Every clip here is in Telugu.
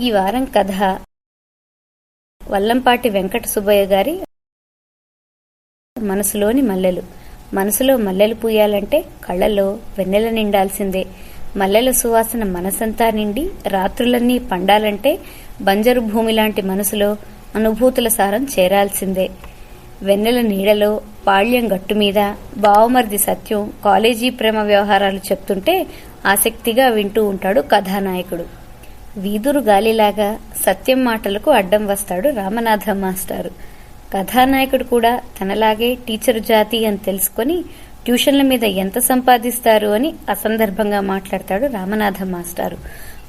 ఈ వారం కథ వల్లంపాటి వెంకట సుబ్బయ్య గారి మనసులోని మల్లెలు. మనసులో మల్లెలు పూయాలంటే కళ్ళల్లో వెన్నెల నిండాల్సిందే. మల్లెల సువాసన మనసంతా నిండి రాత్రులన్నీ పండాలంటే బంజరు భూమి లాంటి మనసులో అనుభూతుల సారం చేరాల్సిందే. వెన్నెల నీడలో పాళ్యం గట్టుమీద బావమర్ది సత్యం కాలేజీ ప్రేమ వ్యవహారాలు చెప్తుంటే ఆసక్తిగా వింటూ ఉంటాడు కథానాయకుడు. వీధురు గాలిలాగా సత్యం మాటలకు అడ్డం వస్తాడు రామనాథం మాస్టారు. కథానాయకుడు కూడా తనలాగే టీచరు జాతి అని తెలుసుకుని ట్యూషన్ల మీద ఎంత సంపాదిస్తారు అని అసందర్భంగా మాట్లాడతాడు రామనాథం మాస్టారు.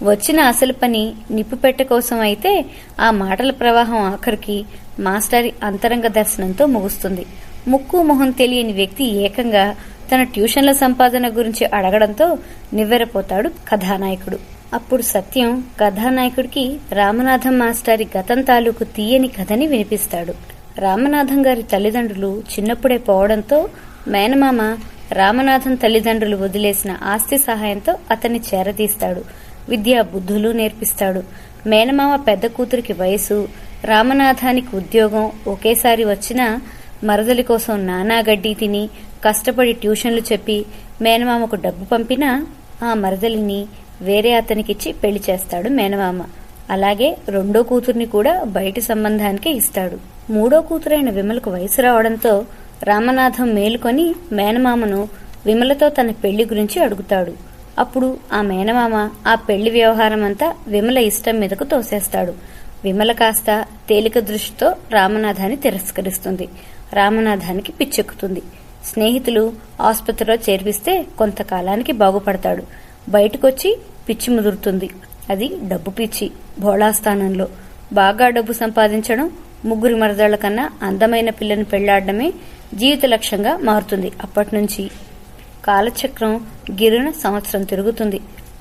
వచ్చిన అసలు పని నిప్పు పెట్ట కోసం అయితే ఆ మాటల ప్రవాహం ఆఖరికి మాస్టారి అంతరంగ దర్శనంతో ముగుస్తుంది. ముక్కు మొహం తెలియని వ్యక్తి ఏకంగా తన ట్యూషన్ల సంపాదన గురించి అడగడంతో నివ్వెరపోతాడు కథానాయకుడు. అప్పుడు సత్యం కథానాయకుడికి రామనాథం మాస్టారి గతం తాలూకు తీయని కథని వినిపిస్తాడు. రామనాథం గారి తల్లిదండ్రులు చిన్నప్పుడే పోవడంతో మేనమామ రామనాథం తల్లిదండ్రులు వదిలేసిన ఆస్తి సహాయంతో అతన్ని చేరదీస్తాడు. విద్యా బుద్ధులు నేర్పిస్తాడు. మేనమామ పెద్ద కూతురికి వయసు, రామనాథానికి ఉద్యోగం ఒకేసారి వచ్చినా మరదలి కోసం నానాగడ్డి తిని కష్టపడి ట్యూషన్లు చెప్పి మేనమామకు డబ్బు పంపినా ఆ మరదలిని వేరే అతనికిచ్చి పెళ్లి చేస్తాడు మేనమామ. అలాగే రెండో కూతుర్ని కూడా బయటి సంబంధానికే ఇస్తాడు. మూడో కూతురైన విమలకు వయసు రావడంతో రామనాథం మేలుకొని మేనమామను విమలతో తన పెళ్లి గురించి అడుగుతాడు. అప్పుడు ఆ మేనమామ ఆ పెళ్లి వ్యవహారం అంతా విమల ఇష్టం మీదకు తోసేస్తాడు. విమల కాస్త తేలిక దృష్టితో రామనాథాన్ని తిరస్కరిస్తుంది. రామనాథానికి పిచ్చెక్కుతుంది. స్నేహితులు ఆసుపత్రిలో చేర్పిస్తే కొంతకాలానికి బాగుపడతాడు. బయటకొచ్చి పిచ్చి ముదురుతుంది. అది డబ్బు పిచ్చి. భోళాస్థానంలో బాగా డబ్బు సంపాదించడం, ముగ్గురి మరదళ్ల కన్నా అందమైన పిల్లని పెళ్లాడమే జీవిత లక్ష్యంగా మారుతుంది. అప్పటినుంచి కాలచక్రం గిరున సంవత్సరం తిరుగుతుంది.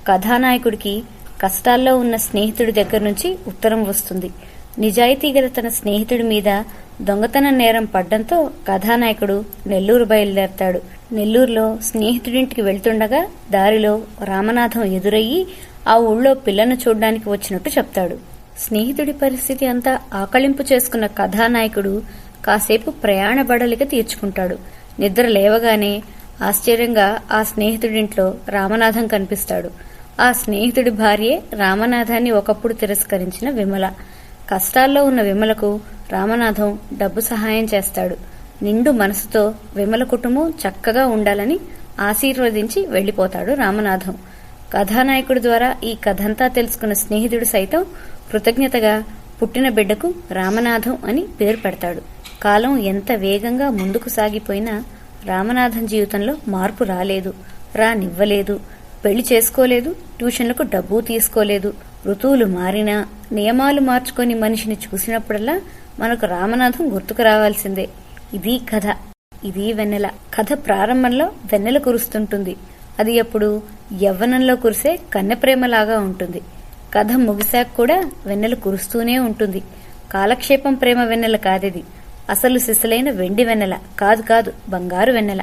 కథానాయకుడికి కష్టాల్లో ఉన్న స్నేహితుడి దగ్గర నుంచి ఉత్తరం వస్తుంది. నిజాయితీ గల తన స్నేహితుడి మీద దొంగతన నేరం పడ్డంతో కథానాయకుడు నెల్లూరు బయలుదేరతాడు. నెల్లూరులో స్నేహితుడింటికి వెళ్తుండగా దారిలో రామనాథం ఎదురయ్యి ఆ ఊళ్ళో పిల్లను చూడ్డానికి వచ్చినట్టు చెప్తాడు. స్నేహితుడి పరిస్థితి అంతా ఆకళింపు చేసుకున్న కథానాయకుడు కాసేపు ప్రయాణ బడలిక తీర్చుకుంటాడు. నిద్ర లేవగానే ఆశ్చర్యంగా ఆ స్నేహితుడింట్లో రామనాథం కనిపిస్తాడు. ఆ స్నేహితుడి భార్యే రామనాథాన్ని ఒకప్పుడు తిరస్కరించిన విమల. కష్టాల్లో ఉన్న విమలకు రామనాథం డబ్బు సహాయం చేస్తాడు. నిండు మనసుతో విమల కుటుంబం చక్కగా ఉండాలని ఆశీర్వదించి వెళ్లిపోతాడు రామనాథం. కథానాయకుడి ద్వారా ఈ కథంతా తెలుసుకున్న స్నేహితుడు సైతం కృతజ్ఞతగా పుట్టిన బిడ్డకు రామనాథం అని పేరు పెడతాడు. కాలం ఎంత వేగంగా ముందుకు సాగిపోయినా రామనాథం జీవితంలో మార్పు రాలేదు, రానివ్వలేదు. పెళ్లి చేసుకోలేదు, ట్యూషన్లకు డబ్బు తీసుకోలేదు. ఋతువులు మారినా నియమాలు మార్చుకొని మనిషిని చూసినప్పుడల్లా మనకు రామనాథం గుర్తుకు రావాల్సిందే. ఇది కథ, ఇది వెన్నెల. కథ ప్రారంభంలో వెన్నెల కురుస్తుంటుంది. అది అప్పుడు యవ్వనంలో కురిసే కన్నెప్రేమలాగా ఉంటుంది. కథ ముగిశాక కూడా వెన్నెల కురుస్తూనే ఉంటుంది. కాలక్షేపం ప్రేమ వెన్నెల కాదిది. అసలు సిసలైన వెండి వెన్నెల. కాదు బంగారు వెన్నెల.